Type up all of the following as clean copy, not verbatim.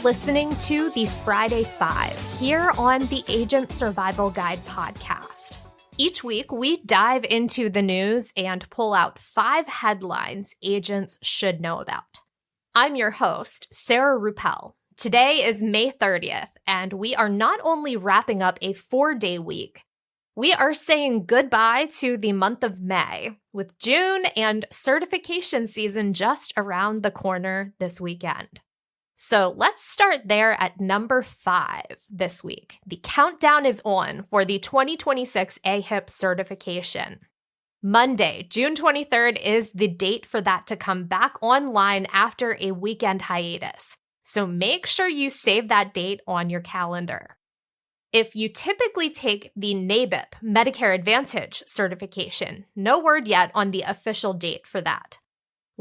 listening to the Friday Five here on the Agent Survival Guide podcast. Each week, we dive into the news and pull out 5 headlines agents should know about. I'm your host, Sarah Ruppel. Today is May 30th, and we are not only wrapping up a 4-day week, we are saying goodbye to the month of May, with June and certification season just around the corner this weekend. So let's start there at number 5 this week. The countdown is on for the 2026 AHIP certification. Monday, June 23rd is the date for that to come back online after a weekend hiatus. So make sure you save that date on your calendar. If you typically take the NABIP Medicare Advantage certification, no word yet on the official date for that.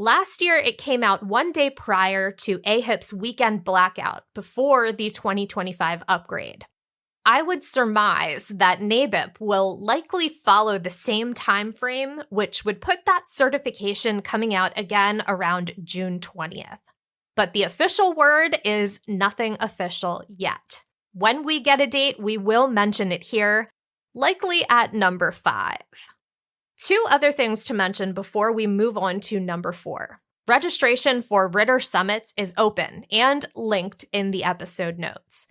Last year, it came out one day prior to AHIP's weekend blackout before the 2025 upgrade. I would surmise that NABIP will likely follow the same time frame, which would put that certification coming out again around June 20th. But the official word is nothing official yet. When we get a date, we will mention it here, likely at number 5. 2 other things to mention before we move on to number 4. Registration for Ritter Summits is open and linked in the episode notes.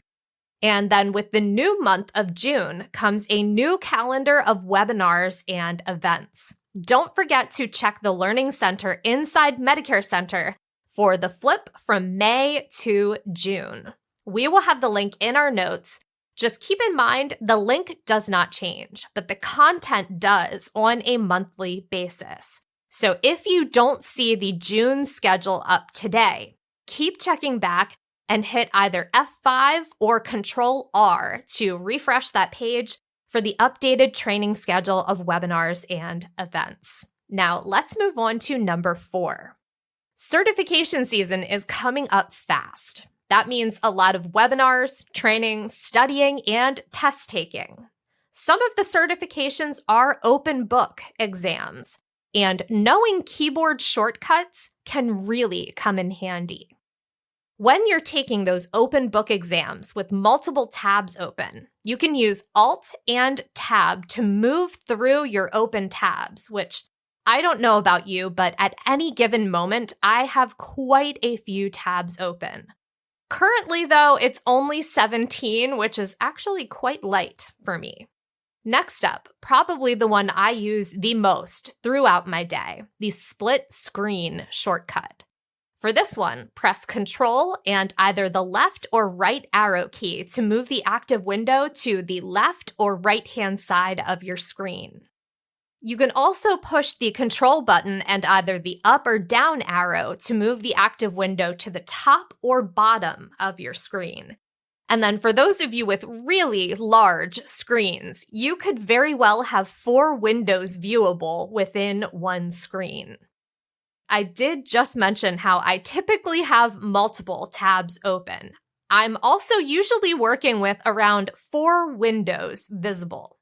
And then with the new month of June comes a new calendar of webinars and events. Don't forget to check the Learning Center inside Medicare Center for the flip from May to June. We will have the link in our notes. Just keep in mind, the link does not change, but the content does on a monthly basis. So if you don't see the June schedule up today, keep checking back and hit either F5 or Control-R to refresh that page for the updated training schedule of webinars and events. Now, let's move on to number 4. Certification season is coming up fast. That means a lot of webinars, training, studying, and test taking. Some of the certifications are open book exams, and knowing keyboard shortcuts can really come in handy. When you're taking those open book exams with multiple tabs open, you can use Alt and Tab to move through your open tabs, which I don't know about you, but at any given moment, I have quite a few tabs open. Currently, though, it's only 17, which is actually quite light for me. Next up, probably the one I use the most throughout my day, the split screen shortcut. For this one, press Control and either the left or right arrow key to move the active window to the left or right-hand side of your screen. You can also push the Control button and either the up or down arrow to move the active window to the top or bottom of your screen. And then for those of you with really large screens, you could very well have 4 windows viewable within one screen. I did just mention how I typically have multiple tabs open. I'm also usually working with around 4 windows visible.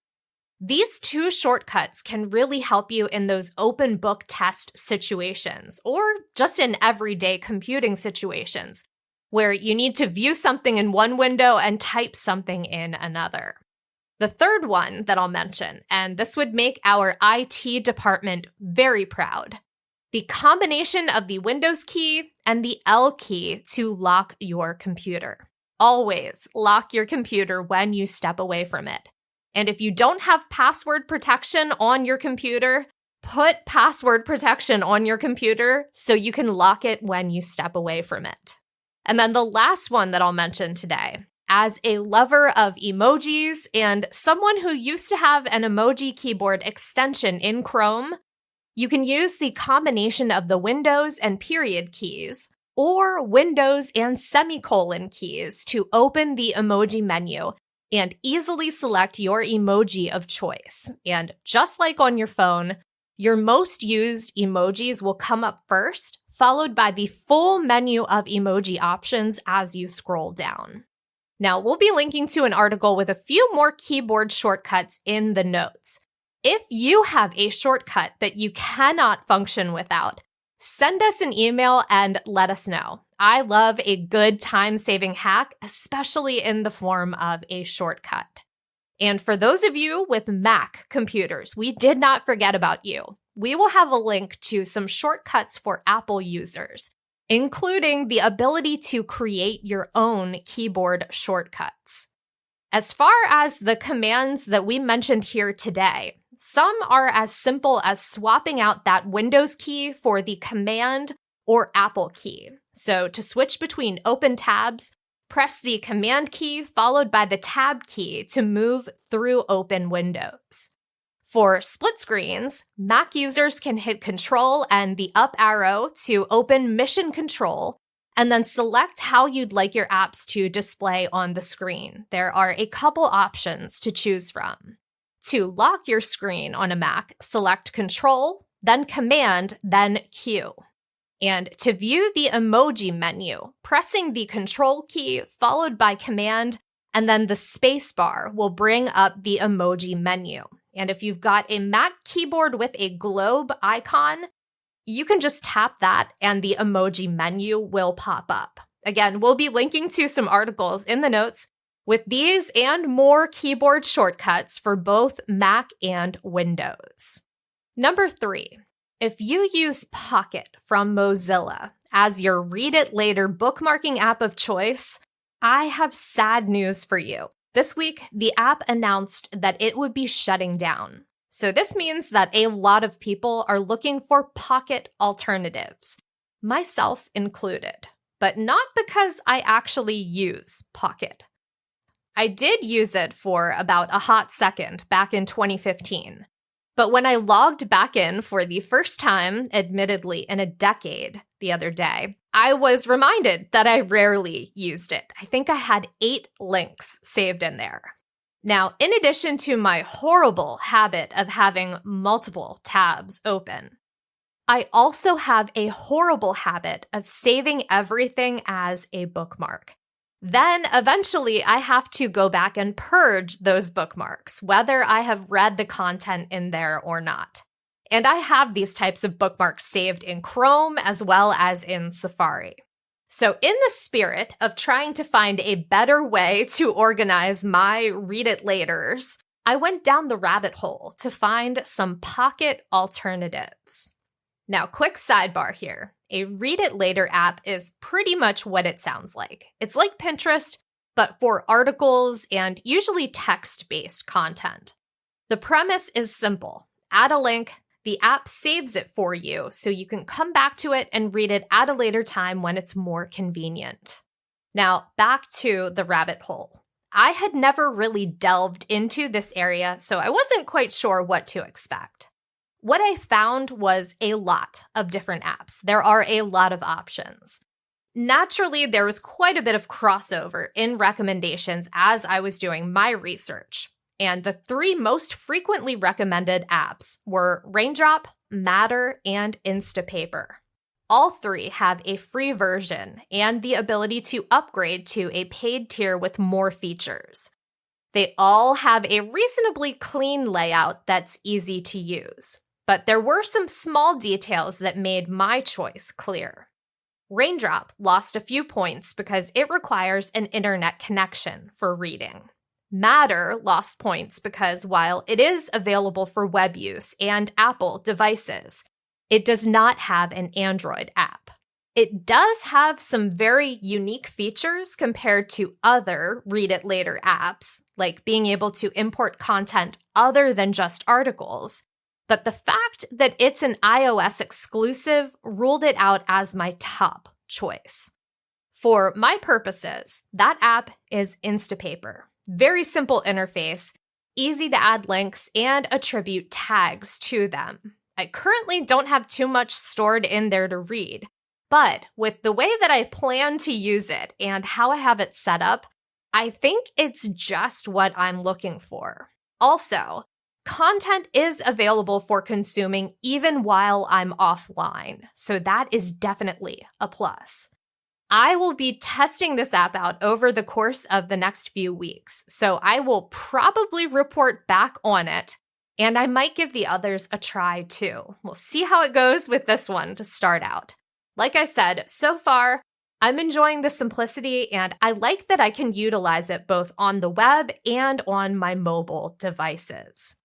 These 2 shortcuts can really help you in those open book test situations, or just in everyday computing situations, where you need to view something in one window and type something in another. The third one that I'll mention, and this would make our IT department very proud, the combination of the Windows key and the L key to lock your computer. Always lock your computer when you step away from it. And if you don't have password protection on your computer, put password protection on your computer so you can lock it when you step away from it. And then the last one that I'll mention today, as a lover of emojis and someone who used to have an emoji keyboard extension in Chrome, you can use the combination of the Windows and period keys or Windows and semicolon keys to open the emoji menu and easily select your emoji of choice. And just like on your phone, your most used emojis will come up first, followed by the full menu of emoji options as you scroll down. Now, we'll be linking to an article with a few more keyboard shortcuts in the notes. If you have a shortcut that you cannot function without, send us an email and let us know. I love a good time-saving hack, especially in the form of a shortcut. And for those of you with Mac computers, we did not forget about you. We will have a link to some shortcuts for Apple users, including the ability to create your own keyboard shortcuts. As far as the commands that we mentioned here today, some are as simple as swapping out that Windows key for the Command or Apple key. So to switch between open tabs, press the Command key followed by the Tab key to move through open windows. For split screens, Mac users can hit Control and the up arrow to open Mission Control, and then select how you'd like your apps to display on the screen. There are a couple options to choose from. To lock your screen on a Mac, select Control, then Command, then Q. And to view the emoji menu, pressing the Control key followed by Command and then the space bar will bring up the emoji menu. And if you've got a Mac keyboard with a globe icon, you can just tap that and the emoji menu will pop up. Again, we'll be linking to some articles in the notes with these and more keyboard shortcuts for both Mac and Windows. Number 3. If you use Pocket from Mozilla as your Read It Later bookmarking app of choice, I have sad news for you. This week, the app announced that it would be shutting down. So this means that a lot of people are looking for Pocket alternatives, myself included, but not because I actually use Pocket. I did use it for about a hot second back in 2015. But when I logged back in for the first time, admittedly in a decade the other day, I was reminded that I rarely used it. I think I had 8 links saved in there. Now, in addition to my horrible habit of having multiple tabs open, I also have a horrible habit of saving everything as a bookmark. Then eventually I have to go back and purge those bookmarks, whether I have read the content in there or not. And I have these types of bookmarks saved in Chrome as well as in Safari. So in the spirit of trying to find a better way to organize my Read It Laters, I went down the rabbit hole to find some Pocket alternatives. Now, quick sidebar here. A Read It Later app is pretty much what it sounds like. It's like Pinterest, but for articles and usually text-based content. The premise is simple. Add a link, the app saves it for you so you can come back to it and read it at a later time when it's more convenient. Now, back to the rabbit hole. I had never really delved into this area, so I wasn't quite sure what to expect. What I found was a lot of different apps. There are a lot of options. Naturally, there was quite a bit of crossover in recommendations as I was doing my research. And the 3 most frequently recommended apps were Raindrop, Matter, and Instapaper. All 3 have a free version and the ability to upgrade to a paid tier with more features. They all have a reasonably clean layout that's easy to use. But there were some small details that made my choice clear. Raindrop lost a few points because it requires an internet connection for reading. Matter lost points because while it is available for web use and Apple devices, it does not have an Android app. It does have some very unique features compared to other Read It Later apps, like being able to import content other than just articles. But the fact that it's an iOS exclusive ruled it out as my top choice. For my purposes, that app is Instapaper. Very simple interface, easy to add links and attribute tags to them. I currently don't have too much stored in there to read, but with the way that I plan to use it and how I have it set up, I think it's just what I'm looking for. Also, content is available for consuming even while I'm offline, so that is definitely a plus. I will be testing this app out over the course of the next few weeks, so I will probably report back on it, and I might give the others a try too. We'll see how it goes with this one to start out. Like I said, so far, I'm enjoying the simplicity, and I like that I can utilize it both on the web and on my mobile devices.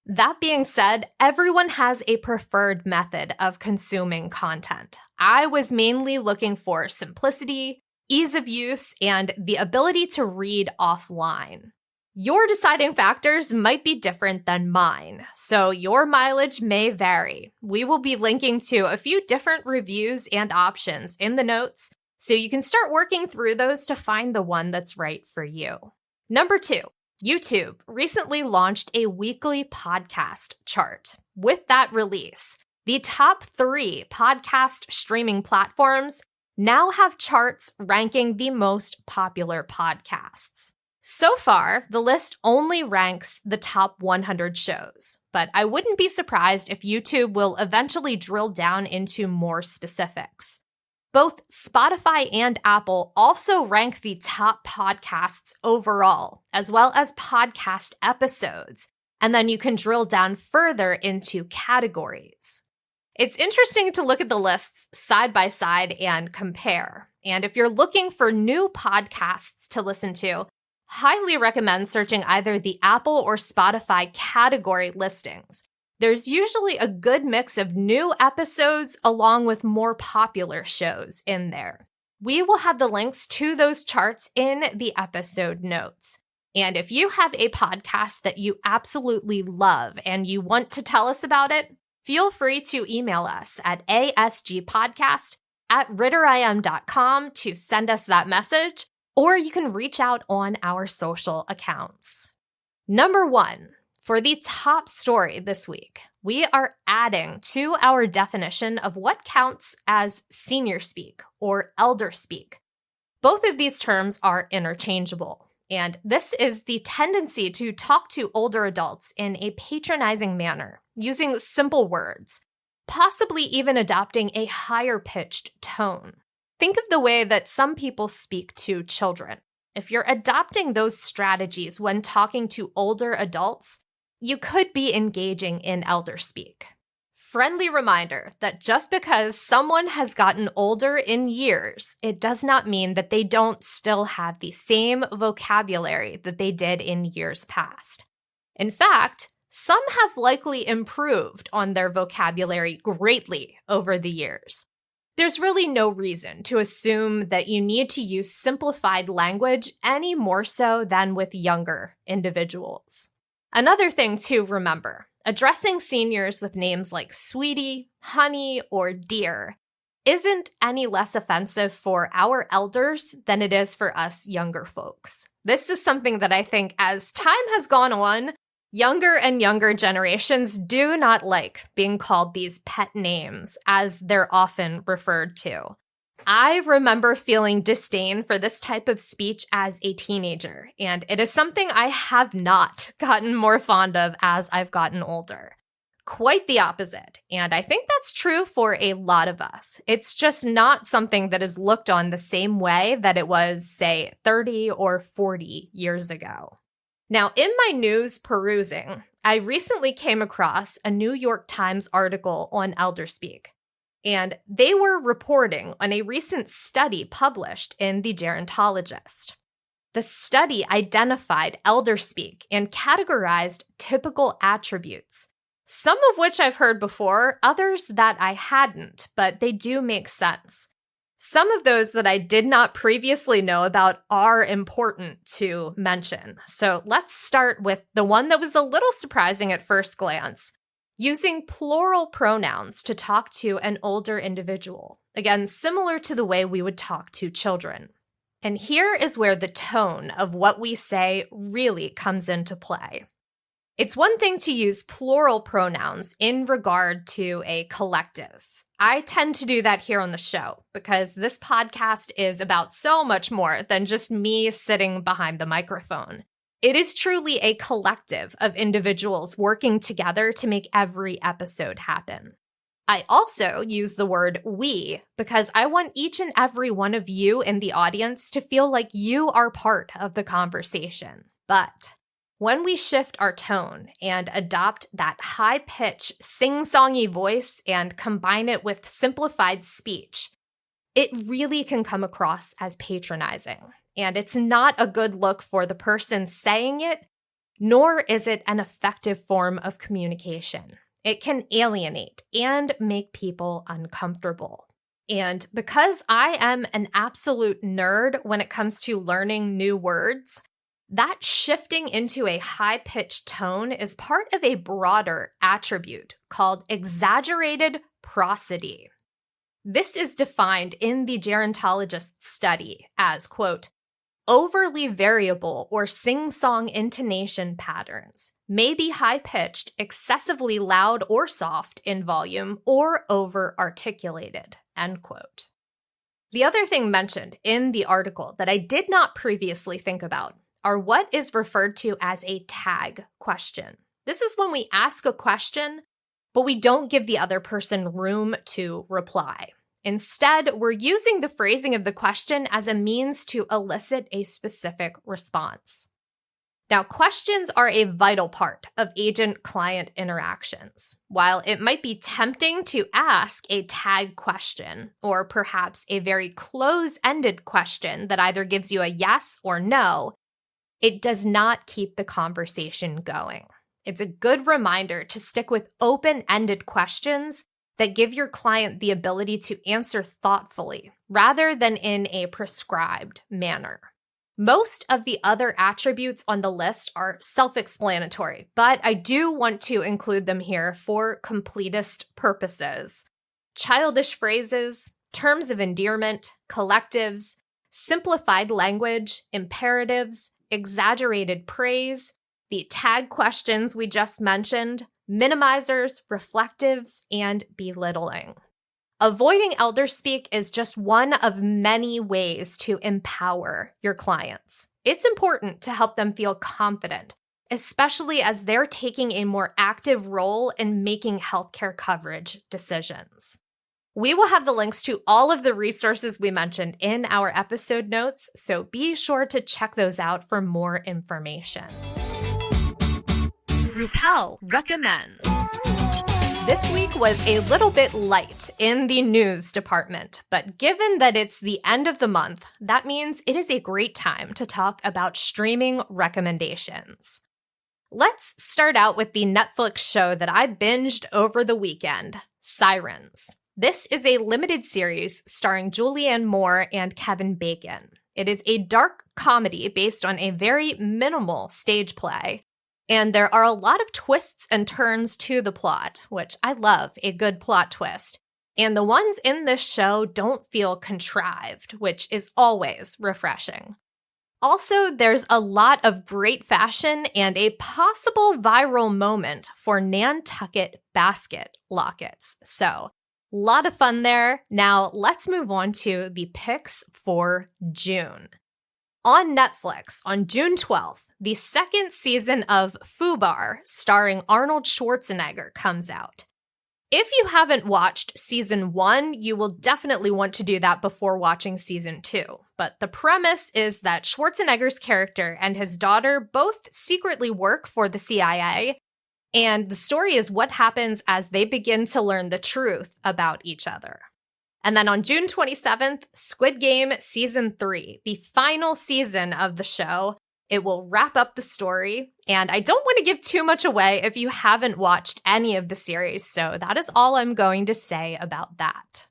That being said, everyone has a preferred method of consuming content. I was mainly looking for simplicity, ease of use, and the ability to read offline. Your deciding factors might be different than mine, so your mileage may vary. We will be linking to a few different reviews and options in the notes, so you can start working through those to find the one that's right for you. Number 2, YouTube recently launched a weekly podcast chart. With that release, the top 3 podcast streaming platforms now have charts ranking the most popular podcasts. So far, the list only ranks the top 100 shows, but I wouldn't be surprised if YouTube will eventually drill down into more specifics. Both Spotify and Apple also rank the top podcasts overall, as well as podcast episodes, and then you can drill down further into categories. It's interesting to look at the lists side by side and compare. And if you're looking for new podcasts to listen to, highly recommend searching either the Apple or Spotify category listings. There's usually a good mix of new episodes along with more popular shows in there. We will have the links to those charts in the episode notes. And if you have a podcast that you absolutely love and you want to tell us about it, feel free to email us at asgpodcast@ritterim.com to send us that message, or you can reach out on our social accounts. Number 1, for the top story this week, we are adding to our definition of what counts as senior speak or elder speak. Both of these terms are interchangeable, and this is the tendency to talk to older adults in a patronizing manner, using simple words, possibly even adopting a higher-pitched tone. Think of the way that some people speak to children. If you're adopting those strategies when talking to older adults, you could be engaging in elderspeak. Friendly reminder that just because someone has gotten older in years, it does not mean that they don't still have the same vocabulary that they did in years past. In fact, some have likely improved on their vocabulary greatly over the years. There's really no reason to assume that you need to use simplified language any more so than with younger individuals. Another thing to remember, addressing seniors with names like sweetie, honey, or dear isn't any less offensive for our elders than it is for us younger folks. This is something that I think as time has gone on, younger and younger generations do not like being called these pet names, as they're often referred to. I remember feeling disdain for this type of speech as a teenager, and it is something I have not gotten more fond of as I've gotten older. Quite the opposite, and I think that's true for a lot of us. It's just not something that is looked on the same way that it was, say, 30 or 40 years ago. Now, in my news perusing, I recently came across a New York Times article on Elderspeak, and they were reporting on a recent study published in The Gerontologist. The study identified elderspeak and categorized typical attributes, some of which I've heard before, others that I hadn't, but they do make sense. Some of those that I did not previously know about are important to mention. So let's start with the one that was a little surprising at first glance. Using plural pronouns to talk to an older individual. Again, similar to the way we would talk to children. And here is where the tone of what we say really comes into play. It's one thing to use plural pronouns in regard to a collective. I tend to do that here on the show because this podcast is about so much more than just me sitting behind the microphone. It is truly a collective of individuals working together to make every episode happen. I also use the word we because I want each and every one of you in the audience to feel like you are part of the conversation. But when we shift our tone and adopt that high-pitched, sing-songy voice and combine it with simplified speech, it really can come across as patronizing. And it's not a good look for the person saying it, nor is it an effective form of communication. It can alienate and make people uncomfortable. And because I am an absolute nerd when it comes to learning new words, that shifting into a high-pitched tone is part of a broader attribute called exaggerated prosody. This is defined in the gerontologist's study as, quote, overly variable or sing-song intonation patterns may be high-pitched, excessively loud or soft in volume, or over-articulated, end quote. The other thing mentioned in the article that I did not previously think about are what is referred to as a tag question. This is when we ask a question, but we don't give the other person room to reply. Instead, we're using the phrasing of the question as a means to elicit a specific response. Now, questions are a vital part of agent-client interactions. While it might be tempting to ask a tag question, or perhaps a very close-ended question that either gives you a yes or no, it does not keep the conversation going. It's a good reminder to stick with open-ended questions that give your client the ability to answer thoughtfully rather than in a prescribed manner. Most of the other attributes on the list are self-explanatory, but I do want to include them here for completist purposes. Childish phrases, terms of endearment, collectives, simplified language, imperatives, exaggerated praise, the tag questions we just mentioned, minimizers, reflectives, and belittling. Avoiding Elderspeak is just one of many ways to empower your clients. It's important to help them feel confident, especially as they're taking a more active role in making healthcare coverage decisions. We will have the links to all of the resources we mentioned in our episode notes, so be sure to check those out for more information. Rupel recommends. This week was a little bit light in the news department, but given that it's the end of the month, that means it is a great time to talk about streaming recommendations. Let's start out with the Netflix show that I binged over the weekend, Sirens. This is a limited series starring Julianne Moore and Kevin Bacon. It is a dark comedy based on a very minimal stage play. And there are a lot of twists and turns to the plot, which I love a good plot twist. And the ones in this show don't feel contrived, which is always refreshing. Also, there's a lot of great fashion and a possible viral moment for Nantucket basket lockets. So, a lot of fun there. Now, let's move on to the picks for June. On Netflix, on June 12th, the second season of FUBAR, starring Arnold Schwarzenegger, comes out. If you haven't watched season 1, you will definitely want to do that before watching season 2. But the premise is that Schwarzenegger's character and his daughter both secretly work for the CIA, and the story is what happens as they begin to learn the truth about each other. And then on June 27th, Squid Game Season 3, the final season of the show. It will wrap up the story, and I don't want to give too much away if you haven't watched any of the series, so that is all I'm going to say about that.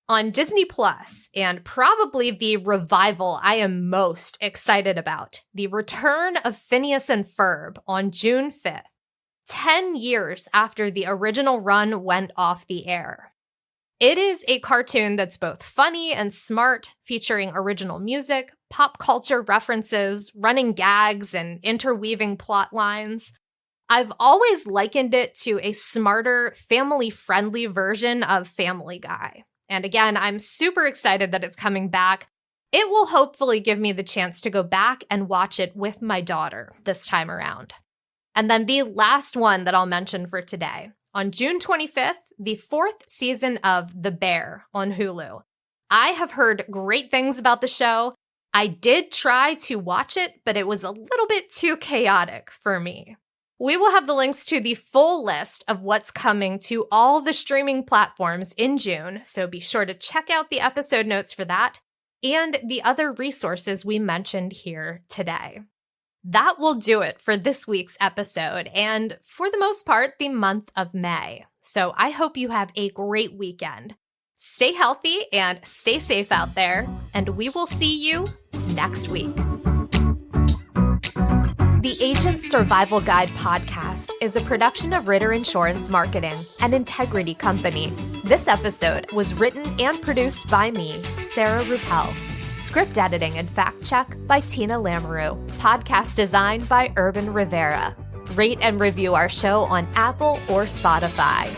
On Disney Plus, and probably the revival I am most excited about, the return of Phineas and Ferb on June 5th, 10 years after the original run went off the air. It is a cartoon that's both funny and smart, featuring original music, pop culture references, running gags, and interweaving plot lines. I've always likened it to a smarter, family-friendly version of Family Guy. And again, I'm super excited that it's coming back. It will hopefully give me the chance to go back and watch it with my daughter this time around. And then the last one that I'll mention for today. On June 25th, the 4th season of The Bear on Hulu. I have heard great things about the show. I did try to watch it, but it was a little bit too chaotic for me. We will have the links to the full list of what's coming to all the streaming platforms in June, so be sure to check out the episode notes for that and the other resources we mentioned here today. That will do it for this week's episode and, for the most part, the month of May. So I hope you have a great weekend. Stay healthy and stay safe out there, and we will see you next week. The Agent Survival Guide podcast is a production of Ritter Insurance Marketing, an integrity company. This episode was written and produced by me, Sarah Ruppel. Script editing and fact check by Tina Lamoureux. Podcast design by Urban Rivera. Rate and review our show on Apple or Spotify.